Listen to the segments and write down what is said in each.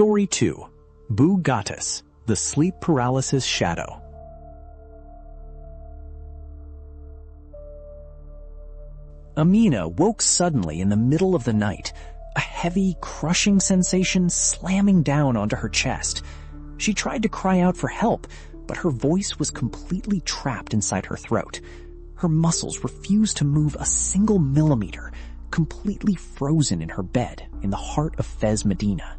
Story 2. Bou Ghattas, the Sleep Paralysis Shadow. Amina woke suddenly in the middle of the night, a heavy, crushing sensation slamming down onto her chest. She tried to cry out for help, but her voice was completely trapped inside her throat. Her muscles refused to move a single millimeter, completely frozen in her bed in the heart of Fez, Medina.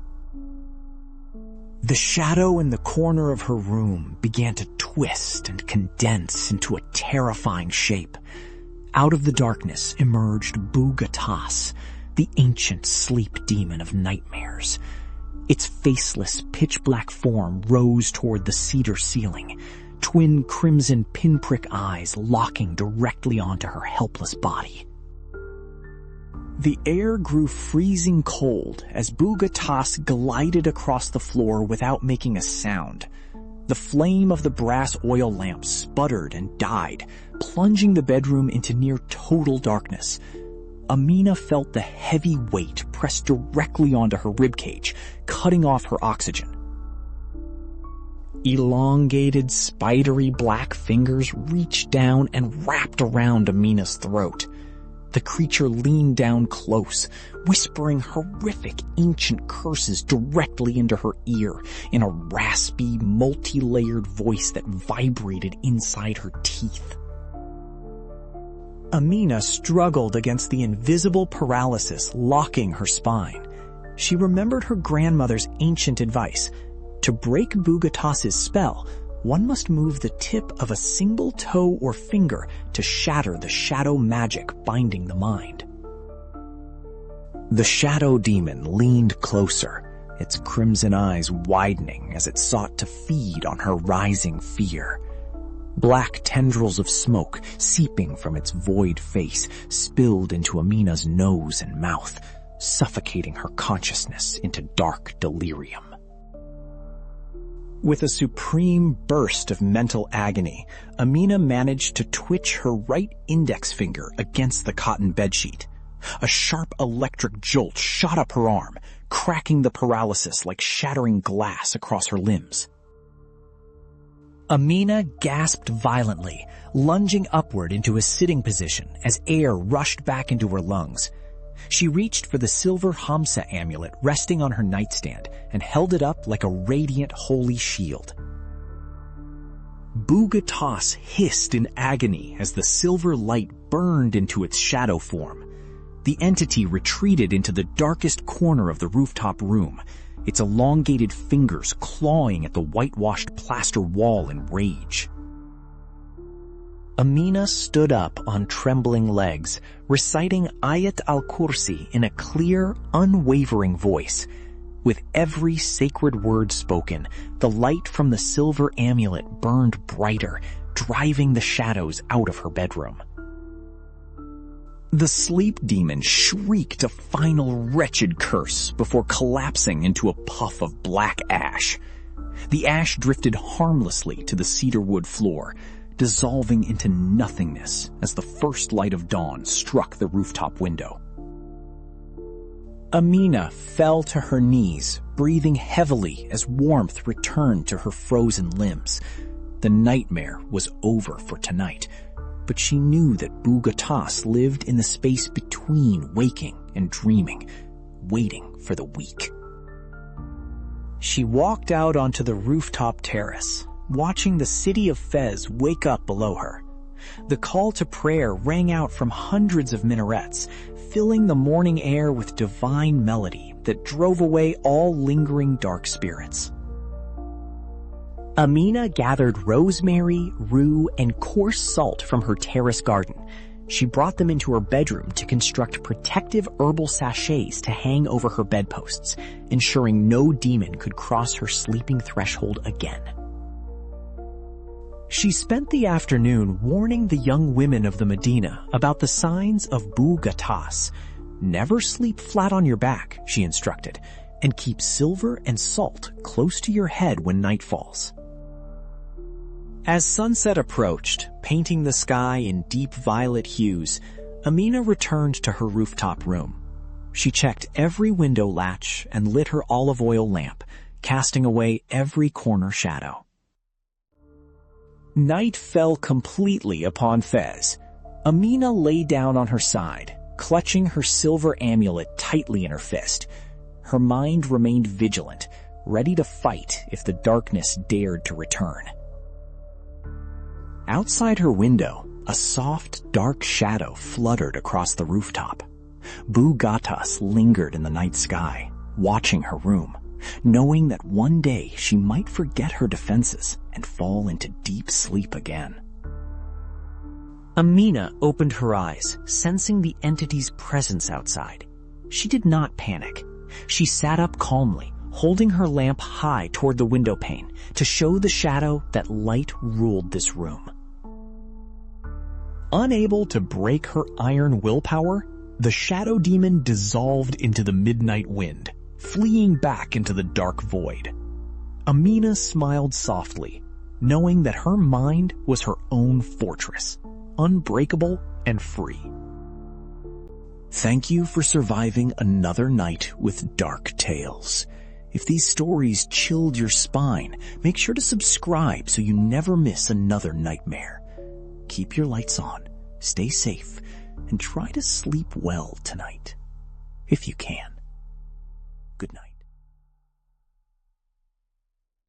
The shadow in the corner of her room began to twist and condense into a terrifying shape. Out of the darkness emerged Bou Ghattas, the ancient sleep demon of nightmares. Its faceless, pitch-black form rose toward the cedar ceiling, twin crimson pinprick eyes locking directly onto her helpless body. The air grew freezing cold as Bou Ghattas glided across the floor without making a sound. The flame of the brass oil lamp sputtered and died, plunging the bedroom into near total darkness. Amina felt the heavy weight pressed directly onto her ribcage, cutting off her oxygen. Elongated, spidery black fingers reached down and wrapped around Amina's throat. The creature leaned down close, whispering horrific ancient curses directly into her ear in a raspy, multi-layered voice that vibrated inside her teeth. Amina struggled against the invisible paralysis locking her spine. She remembered her grandmother's ancient advice. To break Bou Ghattas' spell, one must move the tip of a single toe or finger to shatter the shadow magic binding the mind. The shadow demon leaned closer, its crimson eyes widening as it sought to feed on her rising fear. Black tendrils of smoke seeping from its void face spilled into Amina's nose and mouth, suffocating her consciousness into dark delirium. With a supreme burst of mental agony, Amina managed to twitch her right index finger against the cotton bedsheet. A sharp electric jolt shot up her arm, cracking the paralysis like shattering glass across her limbs. Amina gasped violently, lunging upward into a sitting position as air rushed back into her lungs. She reached for the silver Khamsa amulet resting on her nightstand and held it up like a radiant holy shield. Bou Ghattas hissed in agony as the silver light burned into its shadow form. The entity retreated into the darkest corner of the rooftop room, its elongated fingers clawing at the whitewashed plaster wall in rage. Amina stood up on trembling legs, reciting Ayat al-Kursi in a clear, unwavering voice. With every sacred word spoken, the light from the silver amulet burned brighter, driving the shadows out of her bedroom. The sleep demon shrieked a final wretched curse before collapsing into a puff of black ash. The ash drifted harmlessly to the cedarwood floor, dissolving into nothingness as the first light of dawn struck the rooftop window. Amina fell to her knees, breathing heavily as warmth returned to her frozen limbs. The nightmare was over for tonight, but she knew that Bou Ghattas lived in the space between waking and dreaming, waiting for the weak. She walked out onto the rooftop terrace, watching the city of Fez wake up below her. The call to prayer rang out from hundreds of minarets, filling the morning air with divine melody that drove away all lingering dark spirits. Amina gathered rosemary, rue, and coarse salt from her terrace garden. She brought them into her bedroom to construct protective herbal sachets to hang over her bedposts, ensuring no demon could cross her sleeping threshold again. She spent the afternoon warning the young women of the Medina about the signs of Bou Ghattas. Never sleep flat on your back, she instructed, and keep silver and salt close to your head when night falls. As sunset approached, painting the sky in deep violet hues, Amina returned to her rooftop room. She checked every window latch and lit her olive oil lamp, casting away every corner shadow. Night fell completely upon Fez. Amina lay down on her side, clutching her silver amulet tightly in her fist. Her mind remained vigilant, ready to fight if the darkness dared to return. Outside her window, a soft, dark shadow fluttered across the rooftop. Bou Ghattas lingered in the night sky, watching her room, knowing that one day she might forget her defenses and fall into deep sleep again. Amina opened her eyes, sensing the entity's presence outside. She did not panic. She sat up calmly, holding her lamp high toward the window pane to show the shadow that light ruled this room. Unable to break her iron willpower, the shadow demon dissolved into the midnight wind, fleeing back into the dark void. Amina smiled softly, knowing that her mind was her own fortress, unbreakable and free. Thank you for surviving another night with dark tales. If these stories chilled your spine, make sure to subscribe so you never miss another nightmare. Keep your lights on, stay safe, and try to sleep well tonight, if you can. Good night.